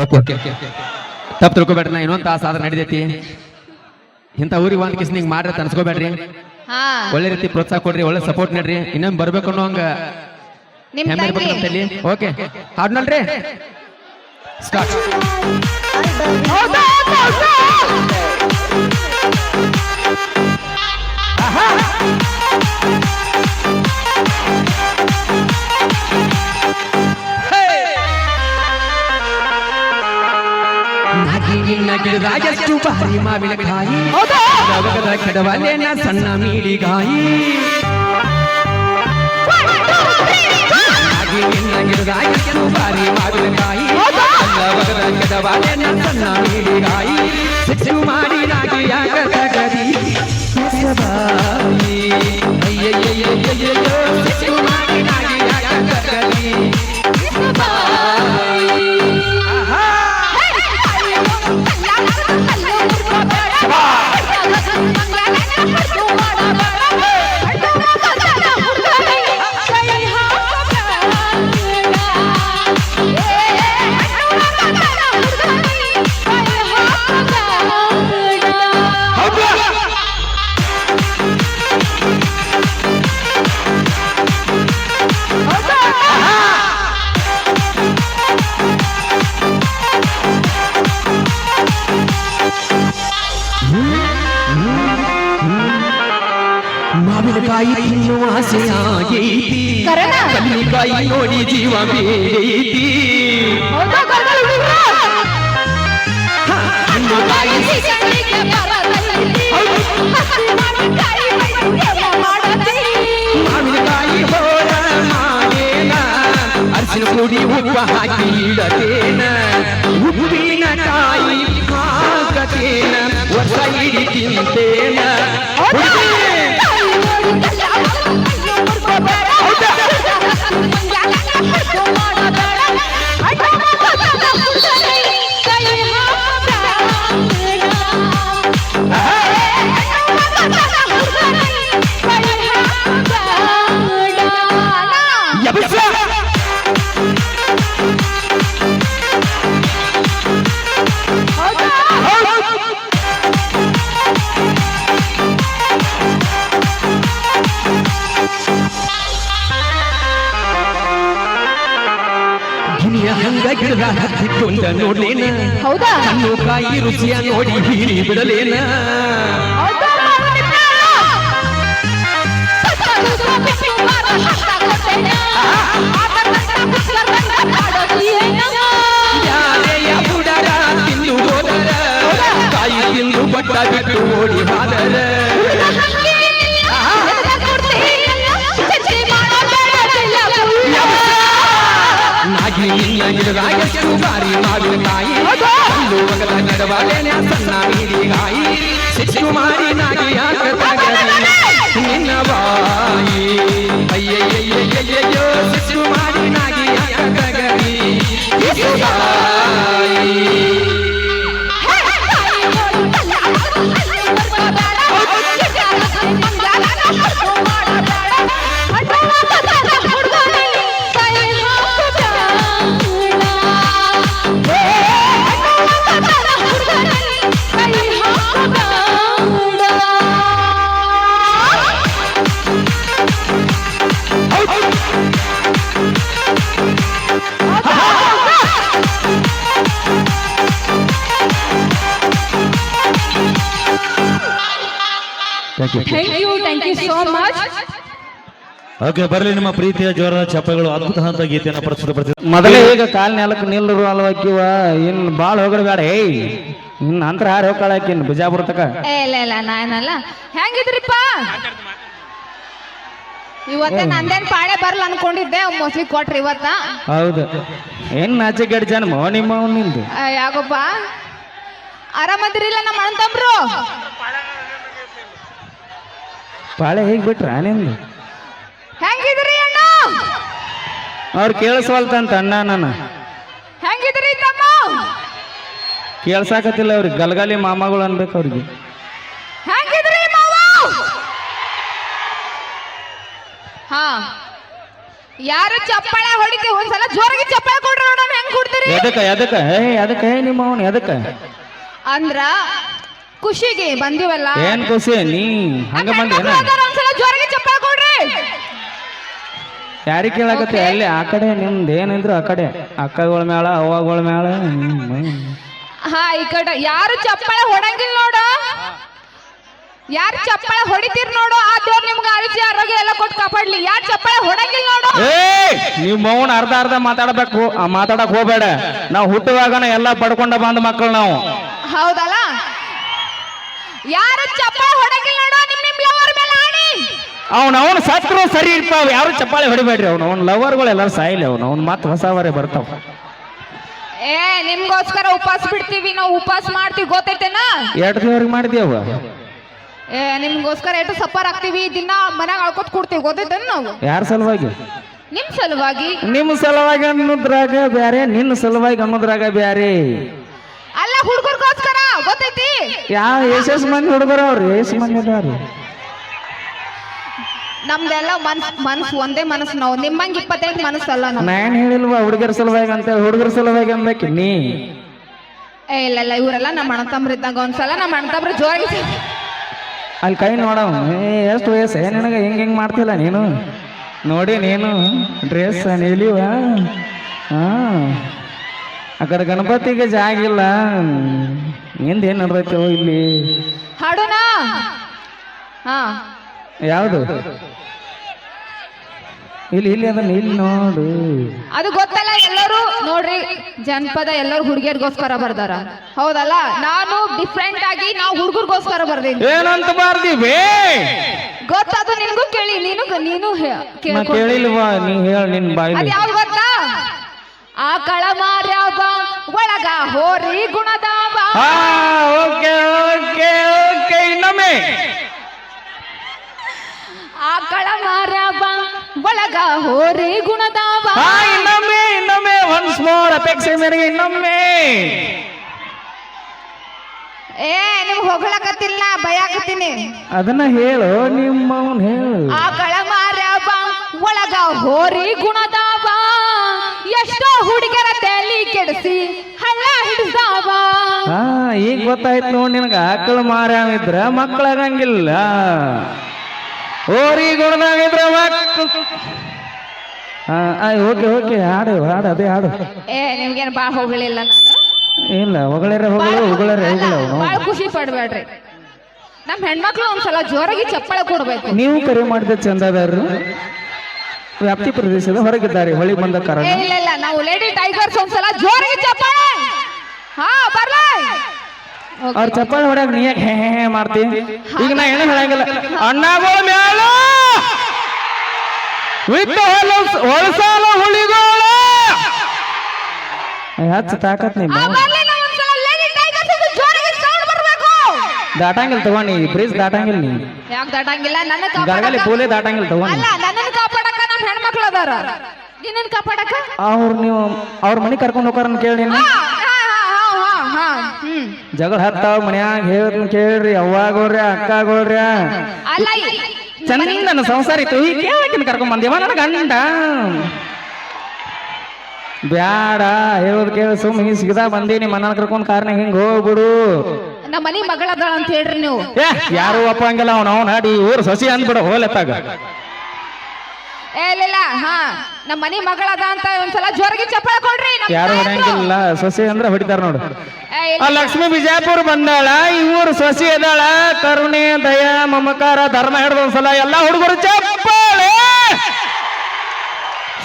Okay ತಪ್ಪು ತಿಳ್ಕೊಬೇಡ್ರಿ. ನಾ ಇನ್ನೊಂದು ತಾಸು ಆದ್ರೆ ನಡಿದೈತಿ. ಇಂಥ ಊರಿಗೆ ಒಂದು ಕಿಸ್ ನಿಂಗೆ ಮಾಡ್ರಿ ಅನ್ಸ್ಕೋಬೇಡ್ರಿ. ಒಳ್ಳೆ ರೀತಿ ಪ್ರೋತ್ಸಾಹ ಕೊಡ್ರಿ, ಒಳ್ಳೆ ಸಪೋರ್ಟ್ ನೀಡ್ರಿ. ಇನ್ನೊಂದು ಬರ್ಬೇಕು ಅನ್ನೋ ಹಂಗ ಹೆಮ್ಮೆ ಇರ್ಬೇಕು ನಮ್ಮಲ್ಲಿ. Okay ಹಾಡ್ನಲ್ರಿ start. ಗಿಡದಾಗೆಷ್ಟು ಭಾರಿ ಮಾವಿನಕಾಯಿ, ಕೆಡವಲೇನ ಸಣ್ಣ ಮೀಡಿಗಾಯಿ. ಗಿಡದಾಗೆಷ್ಟು ಭಾರಿ ಮಾವಿನಕಾಯಿ, ಕೆಡವಲೇನ ಸಣ್ಣ ಮೀಡಿಗಾಯಿ. ಸಿಟ್ಟು ಮಾಡಿ ನಾಗಿ ಯಾಕ ತಗದಿ ಬಾಯಿ, ಅಯ್ಯಯ್ಯಯ್ಯಯ್ಯಯ್ಯೋ ಸಿಟ್ಟು ಮಾಡಿ ನಾಗಿ ಯಾಕ ತಗದಿ ಬಾಯಿ. ಮಾವಿನಕಾಯಿ ತಿನ್ನುವ ಆಸೆಯಾಗೈತಿ, ಕಲ್ಲಿಕಾಯಿ ನೋಡಿ ಜೀವ ಬೇಡೈತಿ. ಮಾವಿನಕಾಯಿ ಹೋರ ಮಾಡೇನ, ಅರಿಶಿನ ಪುಡಿ ಉಪ್ಪ ಹಾಕಿ ಇಡತೇನ, ಉಪ್ಪಿನಕಾಯಿ ಹಾಕತೇನ, ವರ್ಷ ಇಡಿ ತಿಂತೇನ. ಹಂಗ ಗಿಡದ ಹತ್ತಿಕೊಂಡ ನೋಡ್ಲೇನ, ಹಣ್ಣು ಕಾಯಿ ರುಚಿಯ ನೋಡಿ ಹೀರಿ ಬಿಡಲೇನ. ಯಾರೆಯ ಬುಡರ ತಿಂದು ಹೋದರ, ಕಾಯಿ ತಿಂದು ಬಟ್ಟ ಬಿಟ್ಟು ಓಡಿ ಹಾದರ. ನಾಗಿ ನಿನ್ನ ಗಿಡದಾಗೆಷ್ಟು ಬಾರಿ ಮಾವಿನಕಾಯಿ, ಕಲ್ಲು ಒಗದ ಗಿಡವಾಲೇನ ಸಣ್ಣ ಮೀಡಿಗಾಯಿ. ಸಿಟ್ಟು ಮಾಡಿ ನಾಗಿ ಯಾಕ ತಗದಿ ನಿನ್ನ ಬಾಯಿ, ಅಯ್ಯಯ್ಯಯ್ಯಯ್ಯಯ್ಯೋ ಸಿಟ್ಟು ಮಾಡಿ ನಾಗಿ ಯಾಕ ತಗದಿ ಬಾಯಿ. Thank you so much. Okay, ಬರಲಿ ನಿಮ್ಮ ಪ್ರೀತಿಯ ಜೋರ ಚಪ್ಪಗಳು ಅದ್ಭುತ ಹಂತ ಗೀತೆಯನ್ನು ಪ್ರಸ್ತುತಪಡಿಸಿದ ಮೊದಲೇ ಈಗ ಕಾಲ್ ನೆಲಕ್ಕೆ ನಿಲ್ಲರು ಅಲ್ವಾಕಿವ ಇನ್ ಬಾಳ್ ಹೋಗಬೇಡ. ಏಯ್ ಇನ್ ನಂತರ ಯಾರು ಹೋಗ್ಕಳಾಕಿನ್ ಬಿಜಾಪುರ ತಕ. ಇಲ್ಲ ನಾನಲ್ಲ. ಹೆಂಗಿದ್ರಿಪ್ಪ? ಇವತ್ತ ನಂದೇನ್ ಪಾಡೆ ಬರ್ಲ ಅನ್ಕೊಂಡಿದ್ದೆ, ಮೋಸ್ಟ್ಲಿ ಕೊಟ್ರಿ ಇವತ್ತ. ಹೌದು, ಏನ್ ನಾಚಿಕೆಡ್ ಜನ್ಮ ನಿಮ್ಮ ನಿಂದು. ಯಾಕಪ್ಪ ಆರಾಮದಿರಿಲ್ಲ ನಮ್ಮ ಅಣ್ಣ ತಮ್ರು? ಪಾಳೆ ಹೇಗ್ ಬಿಟ್ರ ನಿಂದು? ಹೆಂಗಿದ್ರಿ ಅಣ್ಣ? ಅವ್ರು ಕೇಳಿಸ್ವಲ್ತಂತ ಅಣ್ಣ. ನಾನು ಹೆಂಗಿದ್ರಿ ತಮ್ಮ? ಕೇಳ್ಸಾಕತ್ತಿಲ್ಲ ಅವ್ರಿಗೆ, ಗಲ್ಗಾಲಿ ಮಾಮಗಳು ಅನ್ಬೇಕು ಅವ್ರಿಗೆ. ಹೆಂಗಿದ್ರಿ ಮಾವ? ಹಾ ಯಾರು ಚಪ್ಪಾಳೆ ಹೊಡಿತಿ ಒಂದ್ಸಲ ಜೋರಾಗಿ ಚಪ್ಪಾಳೆ ಕೊಡ್ರಿ ನೋಡೋಣ ಹೆಂಗ್ ಕೊಡ್ತೀರಿ ಅದಕ್ಕೆ ನಿಮ್ಮ ಅವನು ಎದಕ್ಕ ಅಂದ್ರ ಖುಷಿಗೆ ಬಂದಿವಲ್ಲ ಏನ್ ಖುಷಿ ನೀ ಹಂಗ ಬಂದ ಒಂದ್ಸಲ ಜೋರಾಗಿ ಚಪ್ಪಾಳೆ ಕೊಡ್ರಿ ಯಾರಿಗೆ ಕೇಳಾಕತ್ತೆ ಅಲ್ಲಿ ಆ ಕಡೆ ನಿಮ್ದು ಏನಿದ್ರು ಆ ಕಡೆ ಅಕ್ಕಗಳ ಮೇಳ ಅವ್ವಗಳ ಮೇಳ ಹಾ ಈ ಕಡೆ ಯಾರು ಚಪ್ಪಾಳೆ ಹೊಡಂಗಿಲ್ಲ ನೋಡು ಯಾರು ಚಪ್ಪಾಳೆ ಹೊಡಿತೀರ್ ನೋಡು ಆ ದೇವ್ರು ನಿಮ್ಗೆ ಆರೋಗ್ಯ ಆರೋಗ್ಯ ಎಲ್ಲ ಕೊಟ್ಟು ಕಾಪಾಡ್ಲಿ ಯಾರು ಚಪ್ಪಾಳೆ ಹೊಡಂಗಿಲ್ಲ ನೋಡು ನೀವು ಮೌನ ಅರ್ಧ ಮಾತಾಡಬೇಕು ಮಾತಾಡಕ್ ಹೋಗ್ಬೇಡ ನಾವು ಹುಟ್ಟುವಾಗನ ಎಲ್ಲ ಪಡ್ಕೊಂಡ ಬಂದ ಮಕ್ಕಳು ನಾವು ಹೌದಲ್ಲ ಯಾರು ಚಪ್ಪಾಳೆ ಹೊಡಂಗಿಲ್ಲ ನೋಡು ನಿಮ್ ಲವರ್ ಮೇಲೆ ಆಡಿ ಅವನು ಸತ್ರು ಸರಿ ಇರ್ತಾವ ಯಾರು ಚಪ್ಪಾಳೆ ಹೊಡಿಬೇಡ್ರಿ ಅವ್ನ ಲವರ್ಗಳು ಎಲ್ಲರೂ ಸಾಯಿಲಿ ಅವ್ನು ಮತ್ತೆ ಹೊಸವರೇ ಬರ್ತಾವ ನಿಮ್ಗೋಸ್ಕರ ಉಪವಾಸ ಬಿಡ್ತೀವಿ ನಾವು ಉಪವಾಸ ಮಾಡ್ತೀವಿ ಗೊತ್ತೈತೇನಾ ಎರಡು ದೇವ್ರಿಗೆ ಮಾಡಿದ್ಯವ ನಿಮ್ಗೋಸ್ಕರ ಎಷ್ಟು ಸಫರ್ ಆಗ್ತೀವಿ ದಿನ ಮನ್ಯಾಗ ಅಳ್ಕೊತ್ ಕೊಡ್ತೀವಿ ಗೊತ್ತೈತೇನ ನಾವು ಯಾರ ಸಲುವಾಗಿ ನಿಮ್ ಸಲುವಾಗಿ ಅನ್ನೋದ್ರಾಗ ಬ್ಯಾರೆ ನಿನ್ನ ಸಲುವಾಗಿ ಅನ್ನೋದ್ರಾಗ ಬ್ಯಾರೆ ಅಲ್ಲ ಹುಡುಗರ್ಗೋಸ್ಕರ ಗೊತ್ತೈತಿ ಎಷ್ಟ್ ಮಂದಿ ಹುಡುಗರು ಅವ್ರಿ ಎಷ್ಟ್ ಮಂದಿ ಅದಾವ್ರಿ ನಮ್ದೆಲ್ಲ ಮನ್ಸು ಒಂದೇ ಮನಸ್ಸು ನಾವು ನಿಮ್ಮಂಗ 25 ಮನಸ್ಸಲ್ಲ ನಾನ್ ಹೇಳಿಲ್ವಾ ಹುಡುಗರ ಸಲುವಾಗಿ ಅಂತ ಹುಡುಗರ ಸಲುವಾಗಿ ಅನ್ಬೇಕು ನೀ ಇಲ್ಲ ಇವರೆಲ್ಲ ನಮ್ಮ ಅಣ್ಣತಮ್ರ ಇದ್ದಾಗ ಒಂದ್ಸಲ ನಮ್ಮ ಅಣ್ಣತಮ್ರ ಜೋರಾಗಿ ಅಲ್ಲಿ ಕೈ ನೋಡವ್ ಎಷ್ಟು ವಯಸ್ಸು ನಿನಗ ಹಿಂಗ್ ಮಾಡ್ತಿಲ್ಲ ನೀನು ನೋಡಿ ನೀನು ಡ್ರೆಸ್ ನೀಲಿವ ಆ ಕಡೆ ಗಣಪತಿಗೆ ಜಾಗಿಲ್ಲ ನಿಂದ ಏನ್ ನಡ್ದೈತೋ ಇಲ್ಲಿ ಹಾಡೋಣ ಹಾ ಯಾವುದು ಇಲ್ಲಿ ಅದನ್ನ ಇಲ್ಲಿ ನೋಡು ಅದು ಗೊತ್ತಲ್ಲ ಎಲ್ಲರೂ ನೋಡ್ರಿ ಜನಪದ ಎಲ್ಲರೂ ಹುಡುಗಿಯರ್ಗೋಸ್ಕರ ಬರ್ದಾರ ಹೌದಲ್ಲ ನಾನು ಡಿಫ್ರೆಂಟ್ ಆಗಿ ನಾವು ಹುಡುಗರ್ಗೋಸ್ಕರ ಬರ್ದೇನಿ ಏನಂತ ಬರ್ದೀವಿ ಗೊತ್ತದು ನಿನ್ಗೂ ಕೇಳಿ ನೀನು ಕೇಳಿಲ್ವಾ ನೀ ಹೇಳ ನಿನ್ ಬಾಯಿ ಯಾವ್ದು ಗೊತ್ತಾ ಆಕಳ ಮಾರ್ಯಾವ ಒಳಗ ಹೋರಿ ಗುಣದಾವ ಓಕೆ ಓಕೆ ಓಕೆ ಇನ್ನೊಮ್ಮೆ ಆಕಳ ಮಾರ್ಯಾವ ಒಳಗ ಹೋರಿ ಗುಣದಾವ ಇನ್ನೊಮ್ಮೆ ಒನ್ಸ್ ಮೋರ್ ಅಪೇಕ್ಷೆ ಮೇರೆಗೆ ಇನ್ನೊಮ್ಮೆ ನಿಮ್ಗೆ ಹೊಗಳಕತ್ತಿಲ್ಲ ಬಯಾಕತ್ತೀನಿ ಅದನ್ನ ಹೇಳು ನಿಮ್ಮವನ್ ಹೇಳು ಆಕಳ ಮಾರ್ಯಾವ ಒಳಗ ಹೋರಿ ಗುಣದಾವ ಎಷ್ಟೋ ಹುಡುಗರ ತಲೆ ಕೆಡಿಸಿ ಹಳ್ಳ ಹಿಡಿದಾವ ಈಗ ಗೊತ್ತಾಯ್ತು ನೋಡಿ ನಿನಗ ಆಕಳ ಮಾರ್ಯಾವಿದ್ರ ಮಕ್ಕಳಾಗಂಗಿಲ್ಲ ಹೋರಿ ಗುಣದಾಗಿದ್ರ ಓಕೆ ಓಕೆ ಹಾಡು ಅದೇ ಹಾಡು ನಿಮ್ಗೇನು ಬಾಳ್ ಹೋಗಲಿಲ್ಲ ನಾನು ಇಲ್ಲ ಹೊಗಳರೆ ಬಾಳ ಖುಷಿ ಪಡ್ಬೇಡ್ರಿ ನಮ್ ಹೆಣ್ಮಕ್ಳು ಒಂದ್ಸಲ ಜೋರಾಗಿ ಚಪ್ಪಾಳೆ ಕೊಡ್ಬೇಕು ನೀವು ಕರೆ ಮಾಡಿದ ಚಂದಾದಾರರು ವ್ಯಾಪ್ತಿ ಪ್ರದೇಶದ ಹೊರಗಿದ್ದಾರೆ ಹೊಳಿ ಬಂದ ಕಾರಣ ಇಲ್ಲ ನಾವು ಲೇಡಿ ಟೈಗರ್ಸ್ ಒಂದ್ಸಲ ಜೋರಾಗಿ ಚಪ್ಪಾಳೆ ಹಾ ಬರ್ಲ ಅವ್ರ ಚಪ್ಪಾಳೆ ಹೊಡ್ಯಾಗ ನೀ ಯಾಕೆ ಹೇ ಮಾಡ್ತೀನಿ ಈಗ ನಾ ಏನು ಹೇಳಂಗಿಲ್ಲ ಅಣ್ಣಗಳ ಮ್ಯಾಲ ಹೊಳಸಾಲ ಹುಳಿಗೋಳ ಹಚ್ಚ ತಾಕತ್ ನಿಮ್ಮ ದಾಟಂಗಿಲ್ಲ ತಗೊಂಡಿ ಬ್ರಿಡ್ಜ್ ದಾಟಂಗಿಲ್ಲ ನೀ ಯಾಕೆ ದಾಟಂಗಿಲ್ಲ ನನ್ನ ಗರಗಲಿ ಪೂಲೆ ದಾಟಂಗಿಲ್ಲ ತಗೊಂಡಿ ಅಲ್ಲ ನನ್ನನ್ನು ಕಾಪಾಡಕ ನಮ್ಮ ಹೆಣ್ಮಕ್ಳು ಅದಾರ ನಿನ್ನನ್ನು ಕಾಪಾಡಕ ಅವ್ರ ಮನೆ ಕರ್ಕೊಂಡು ಹೋಗಾರ ಕೇಳಿ ಜಗಳ ಹತ್ತಾವ ಮನ್ಯಾಗ ಹೇಳ್ತೀನಿ ಕೇಳ್ರಿ ಅವ್ವಾಗೋರ್ಯ ಅಕ್ಕಾಗೋರ್ಯ ಅಲ್ಲ ಚಂದನ ಸಂಸಾರ ಇತ್ತು ಈಗ ಕೇಳಕಿನ ಕರ್ಕೊಂಡ್ ಬಂದೇವ ನನ್ನ ಗಂಡ ಬ್ಯಾಡ ಹೇಳೋದ್ ಕೇಳಿ ಸುಮ್ಮನೆ ಸಿಗದಾ ಬಂದೀನಿ ಮನ ಕರ್ಕೊಂಡ್ ಕಾರ್ನ ಹಿಂಗ್ ಹೋಗ್ಬಿಡು ನಮ್ಮ ಮನಿ ಮಗಳದಾಳ ಅಂತ ಹೇಳ್ರಿ ನೀವು ಯಾರು ಅಪ್ಪ ಹಂಗಿಲ್ಲ ಅವ್ನ ಹಾಡಿ ಊರು ಸಸಿ ಅಂದ್ಬಿಡ ಹೋಲೆತ್ತಾಗ ಇಲ್ಲ ಹಾ ನಮ್ಮ ಮನಿ ಮಗಳದ ಅಂತ ಒಂದ್ಸಲ ಜೋರಾಗಿ ಚಪ್ಪಾಳೆ ಕೊಡ್ರಿ ಯಾರು ಹೊಡಂಗಿಲ್ಲ ಸೊಸೆ ಅಂದ್ರೆ ಹೊಡಿತಾರ ನೋಡು ಲಕ್ಷ್ಮೀ ಬಿಜಾಪುರ ಬಂದಾಳ ಈ ಊರು ಸೊಸಿ ಅದಾಳ ಕರುಣೆ ದಯ ಮಮಕಾರ ಧರ್ಮ ಹಿಡ್ದ ಒಂದ್ಸಲ ಎಲ್ಲಾ ಹುಡುಗರು ಚಪ್ಪಾಳೆ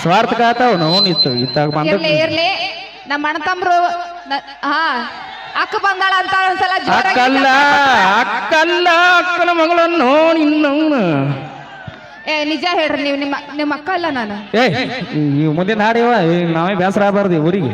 ಸ್ವಾರ್ಥ ಕಾತಾವ್ ನಾವು ಇತ್ತು ಇತ್ತಾಗ ಬಂದ ಇರ್ಲಿ ನಮ್ಮ ಅಣ್ಣತಮ್ರು ಹಾ ಅಕ್ಕ ಬಂದಾಳ ಅಂತ ಒಂದ್ಸಲ ಅಕ್ಕಲ್ಲ ಅಕ್ಕನ ಮಗಳನ್ನು ಇನ್ನವನು ನಿಜ ಹೇಳ್ರಿ ನೀವು ನಿಮ್ಮ ಅಕ್ಕ ಅಲ್ಲ ನಾನು ಮುಂದಿನ ಹಾಡಿವ ನಾವೇ ಬೇಸರ ಆಗಬಾರ್ದು ಊರಿಗೆ